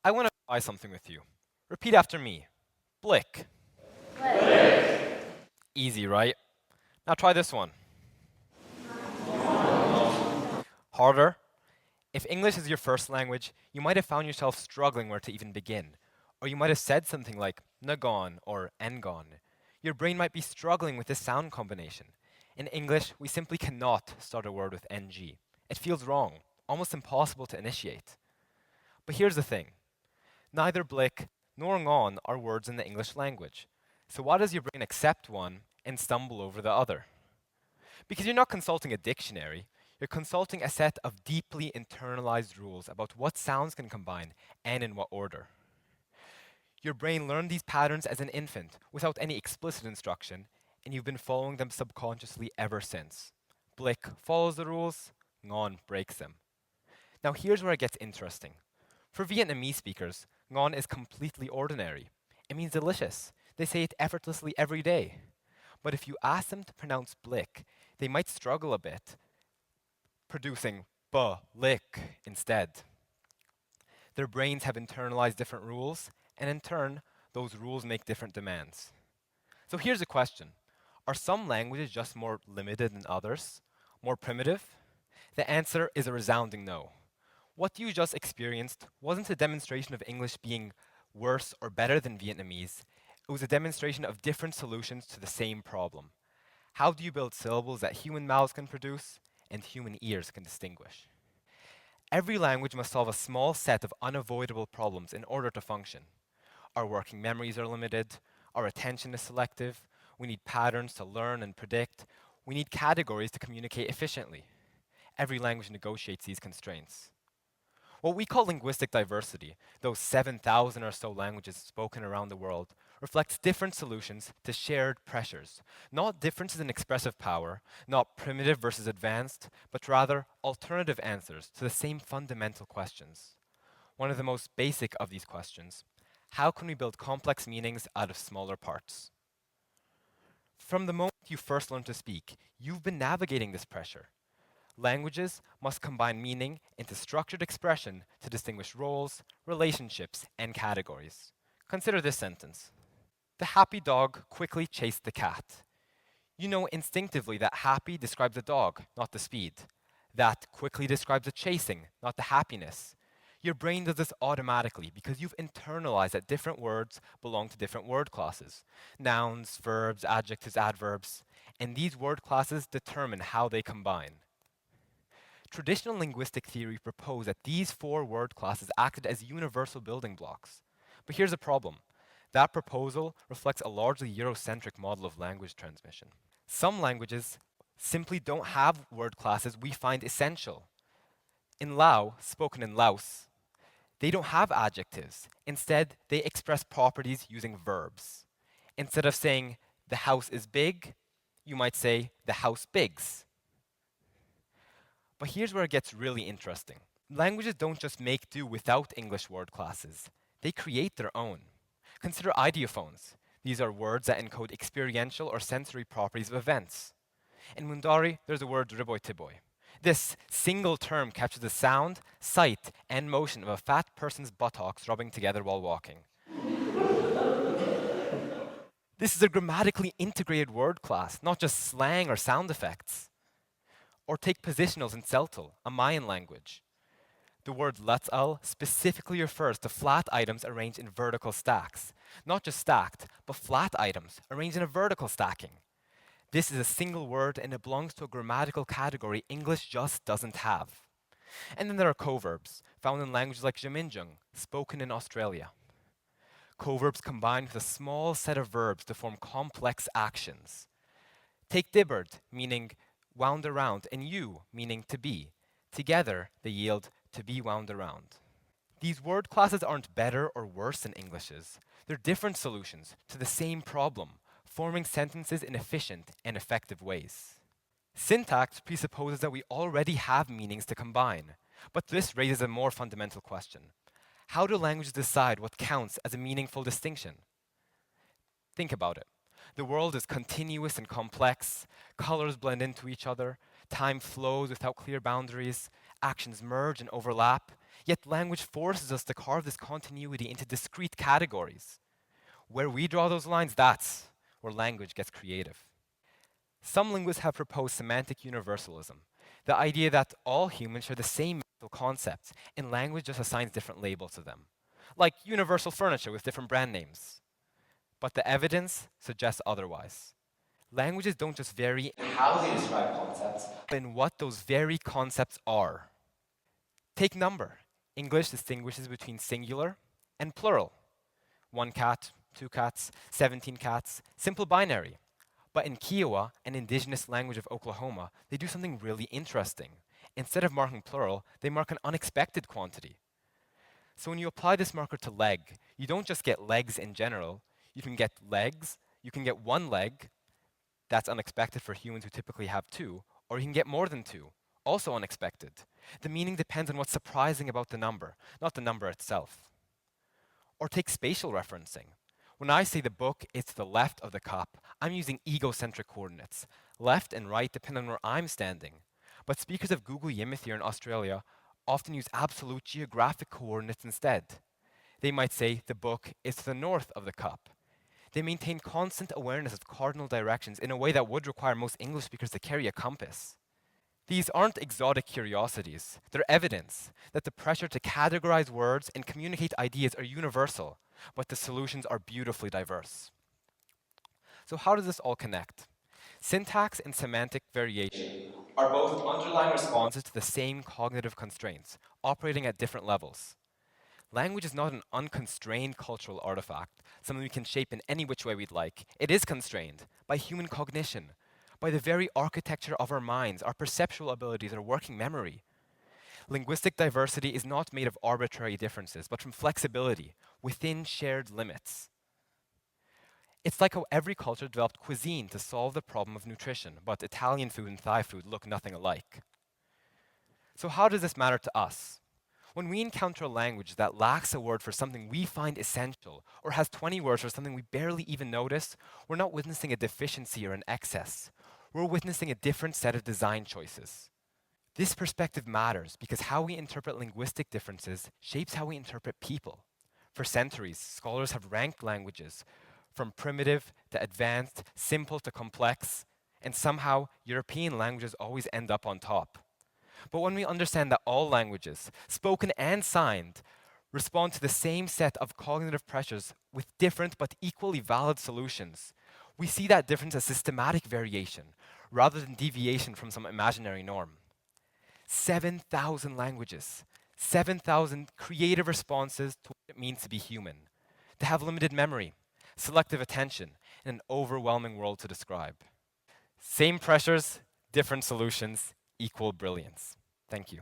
I want to try something with you. Repeat after me. Blick. Easy, right? Now try this one. Harder. If English is your first language, you might have found yourself struggling where to even begin. Or you might have said something like nagon or engon. Your brain might be struggling with this sound combination. In English, we simply cannot start a word with ng. It feels wrong, almost impossible to initiate. But here's the thing. Neither blick nor ngon are words in the English language. So why does your brain accept one and stumble over the other? Because you're not consulting a dictionary, you're consulting a set of deeply internalized rules about what sounds can combine and in what order. Your brain learned these patterns as an infant without any explicit instruction, and you've been following them subconsciously ever since. Blick follows the rules, ngon breaks them. Now here's where it gets interesting. For Vietnamese speakers, ngon is completely ordinary. It means delicious. They say it effortlessly every day. But if you ask them to pronounce blick, they might struggle a bit, producing lick instead. Their brains have internalized different rules, and in turn, those rules make different demands. So here's a question. Are some languages just more limited than others? More primitive? The answer is a resounding no. What you just experienced wasn't a demonstration of English being worse or better than Vietnamese. It was a demonstration of different solutions to the same problem. How do you build syllables that human mouths can produce and human ears can distinguish? Every language must solve a small set of unavoidable problems in order to function. Our working memories are limited, our attention is selective, we need patterns to learn and predict, we need categories to communicate efficiently. Every language negotiates these constraints. What we call linguistic diversity, those 7,000 or so languages spoken around the world, reflects different solutions to shared pressures, not differences in expressive power, not primitive versus advanced, but rather alternative answers to the same fundamental questions. One of the most basic of these questions: how can we build complex meanings out of smaller parts? From the moment you first learned to speak, you've been navigating this pressure. Languages must combine meaning into structured expression to distinguish roles, relationships, and categories. Consider this sentence. The happy dog quickly chased the cat. You know instinctively that happy describes the dog, not the speed. That quickly describes the chasing, not the happiness. Your brain does this automatically because you've internalized that different words belong to different word classes. Nouns, verbs, adjectives, adverbs. And these word classes determine how they combine. Traditional linguistic theory proposed that these four word classes acted as universal building blocks. But here's the problem. That proposal reflects a largely Eurocentric model of language transmission. Some languages simply don't have word classes we find essential. In Lao, spoken in Laos, they don't have adjectives. Instead, they express properties using verbs. Instead of saying, the house is big, you might say, the house bigs. But here's where it gets really interesting. Languages don't just make do without English word classes. They create their own. Consider ideophones. These are words that encode experiential or sensory properties of events. In Mundari, there's the word riboy tiboy. This single term captures the sound, sight, and motion of a fat person's buttocks rubbing together while walking. This is a grammatically integrated word class, not just slang or sound effects. Or take positionals in Tzeltal, a Mayan language. The word latzal specifically refers to flat items arranged in vertical stacks. Not just stacked, but flat items arranged in a vertical stacking. This is a single word and it belongs to a grammatical category English just doesn't have. And then there are coverbs, found in languages like Jaminjung, spoken in Australia. Coverbs combine with a small set of verbs to form complex actions. Take dibberd, meaning wound around, and you, meaning to be. Together, they yield to be wound around. These word classes aren't better or worse than English's. They're different solutions to the same problem, forming sentences in efficient and effective ways. Syntax presupposes that we already have meanings to combine, but this raises a more fundamental question. How do languages decide what counts as a meaningful distinction? Think about it. The world is continuous and complex, colors blend into each other, time flows without clear boundaries, actions merge and overlap, yet language forces us to carve this continuity into discrete categories. Where we draw those lines, that's where language gets creative. Some linguists have proposed semantic universalism, the idea that all humans share the same mental concepts, and language just assigns different labels to them, like universal furniture with different brand names. But the evidence suggests otherwise. Languages don't just vary in how they describe concepts, but in what those very concepts are. Take number. English distinguishes between singular and plural. 1 cat, 2 cats, 17 cats, simple binary. But in Kiowa, an indigenous language of Oklahoma, they do something really interesting. Instead of marking plural, they mark an unexpected quantity. So when you apply this marker to leg, you don't just get legs in general. You can get legs, you can get 1 leg, that's unexpected for humans who typically have 2, or you can get more than 2, also unexpected. The meaning depends on what's surprising about the number, not the number itself. Or take spatial referencing. When I say the book is to the left of the cup, I'm using egocentric coordinates. Left and right depend on where I'm standing. But speakers of Google Yimith here in Australia often use absolute geographic coordinates instead. They might say the book is to the north of the cup. They maintain constant awareness of cardinal directions in a way that would require most English speakers to carry a compass. These aren't exotic curiosities. They're evidence that the pressure to categorize words and communicate ideas are universal, but the solutions are beautifully diverse. So how does this all connect? Syntax and semantic variation are both underlying responses to the same cognitive constraints, operating at different levels. Language is not an unconstrained cultural artifact, something we can shape in any which way we'd like. It is constrained by human cognition, by the very architecture of our minds, our perceptual abilities, our working memory. Linguistic diversity is not made of arbitrary differences, but from flexibility within shared limits. It's like how every culture developed cuisine to solve the problem of nutrition, but Italian food and Thai food look nothing alike. So how does this matter to us? When we encounter a language that lacks a word for something we find essential, or has 20 words for something we barely even notice, we're not witnessing a deficiency or an excess. We're witnessing a different set of design choices. This perspective matters because how we interpret linguistic differences shapes how we interpret people. For centuries, scholars have ranked languages from primitive to advanced, simple to complex, and somehow European languages always end up on top. But when we understand that all languages, spoken and signed, respond to the same set of cognitive pressures with different but equally valid solutions, we see that difference as systematic variation rather than deviation from some imaginary norm. 7,000 languages, 7,000 creative responses to what it means to be human, to have limited memory, selective attention, and an overwhelming world to describe. Same pressures, different solutions, equal brilliance. Thank you.